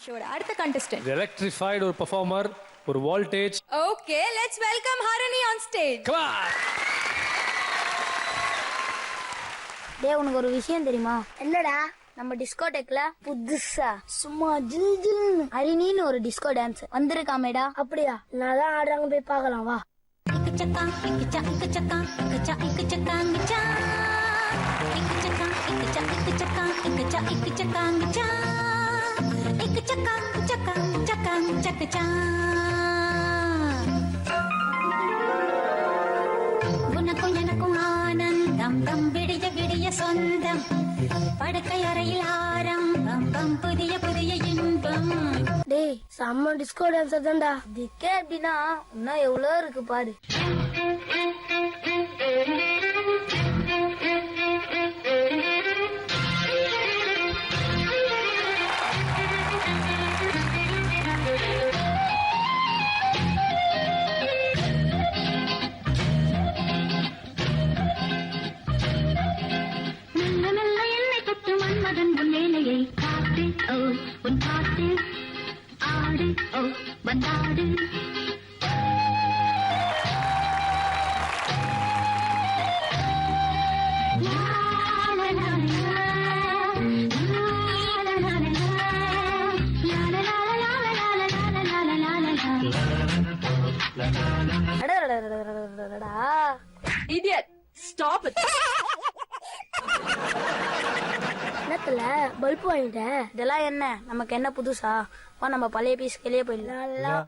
ஷோட அடுத்த contestant electrified ஒரு performer, ஒரு voltage. Okay, let's welcome Harini on stage. Come on. டேய், உனக்கு ஒரு விஷயம் தெரியுமா? என்னடா? நம்ம டிஸ்கோடெக்ல புதுசா சும்மா ஜில் ஜில் ஹரிணின்னு ஒரு டிஸ்கோ டான்ஸ் வந்திருக்காமேடா. அப்படியா? நான் தான் ஆடுறாங்க, போய் பார்க்கலாம் வா. உனக்கும் எனக்கும் ஆனந்தம், தம் விடிய விடிய சொந்தம், படுக்கை அறையில் ஆரம்பம், புதிய புதிய இன்பம். டேய், செம்ம டிஸ்கோ டான்ஸ் தான்டா. திக்கே அப்படின்னா இன்னும் எவ்வளவு இருக்கு பாரு. மன்மதன் முன்னிலையை காட்டு, ஓ உன் பாட்டு ஆடு, ஓ வந்தாடு. Idiot, stop it. என்னத்துல பல்ப் வாங்கிட்டேன். இதெல்லாம் என்ன, நமக்கு என்ன புதுசா? வா, நம்ம பழைய பீஸ்களையே போயிடலாம்.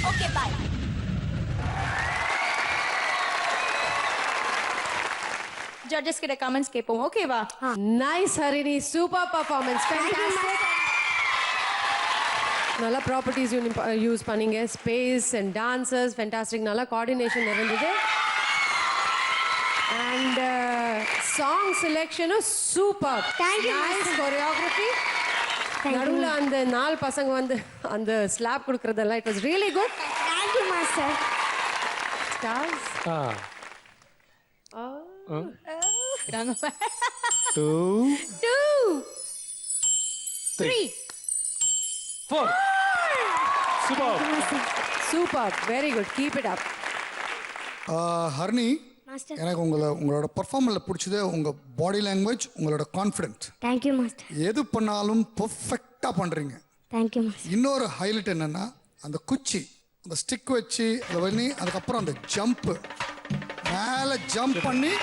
Okay, bye. ஜட்ஜஸ் கிட்ட கமெண்ட்ஸ் கேட்போம். ஓகேவா? Nice Harini, super performance, fantastic. நல்லா ப்ராப்பர்ட்டிஸ் யூஸ் பண்ணீங்க, ஸ்பேஸ் அண்ட் டான்சர்ஸ் ஃபேண்டாஸ்டிக், நல்லா கோஆர்டினேஷன் இருந்தது. அண்ட் சாங் செலெக்ஷனும் சூப்பர். Nice choreography. நடுவில் அந்த 4 பசங்க வந்து அந்த ஸ்லாப் கொடுக்கறதெல்லாம் it was really good. Thank you master. Stars 2 3 4. Super super, very good, keep it up. Harini, எனக்கு உங்களோட பர்ஃபார்மன்ஸில் பிடிச்சது உங்கள் பாடி லாங்குவேஜ், உங்களோட கான்ஃபிடென்ட். Thank you master. எது பண்ணாலும் பர்ஃபெக்டாக பண்ணுறீங்க. Thank you master. இன்னொரு ஹைலைட் என்னென்னா, அந்த குச்சி, அந்த ஸ்டிக் வச்சு அதை பண்ணி அதுக்கப்புறம் அந்த ஜம்ப்பு, மேலே ஜம்ப் பண்ணி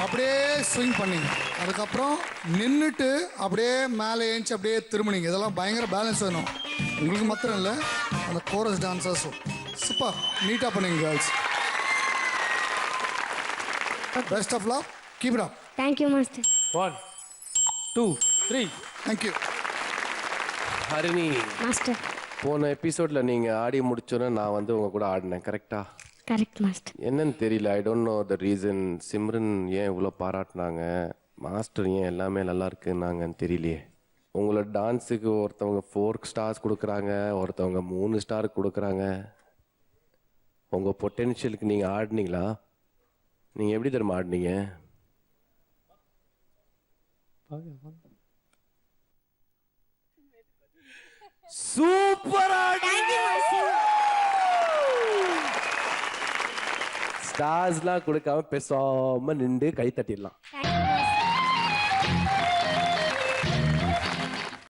அப்படியே ஸ்விங் பண்ணிங்க, அதுக்கப்புறம் நின்றுட்டு அப்படியே மேலே ஏஞ்சி அப்படியே திரும்பினீங்க. இதெல்லாம் பயங்கர பேலன்ஸ் வேணும் உங்களுக்கு மாத்திரம் இல்லை, அந்த கோரஸ் டான்சர்ஸும் சூப்பர் நீட்டாக பண்ணீங்க girls. Best of luck, keep it up. Thank you master. 1 2 3. Thank you Harini. Master, போன எபிசோட்ல நீங்க ஆடி முடிச்சோன்னே நான் வந்து உங்க கூட ஆடினேன், கரெக்டா? Correct master. என்னன்னு தெரியல, I don't know the reason. Simran ஏன் இவ்வளோ பாராட்டினாங்க, மாஸ்டர் ஏன் எல்லாமே நல்லா இருக்குன்னாங்கன்னு தெரியலையே. உங்களோட டான்ஸுக்கு ஒருத்தவங்க 4 ஸ்டார்ஸ் கொடுக்குறாங்க, ஒருத்தவங்க 3 ஸ்டார் கொடுக்குறாங்க. உங்கள் பொட்டென்ஷியலுக்கு நீங்கள் ஆடினீங்களா? நீங்கள் எப்படி தெரியுமா ஆடினீங்க? சூப்பரா ஸ்டார்ஸ்லாம் கொடுக்காம பேசாம நின்று கை தட்டிடலாம்.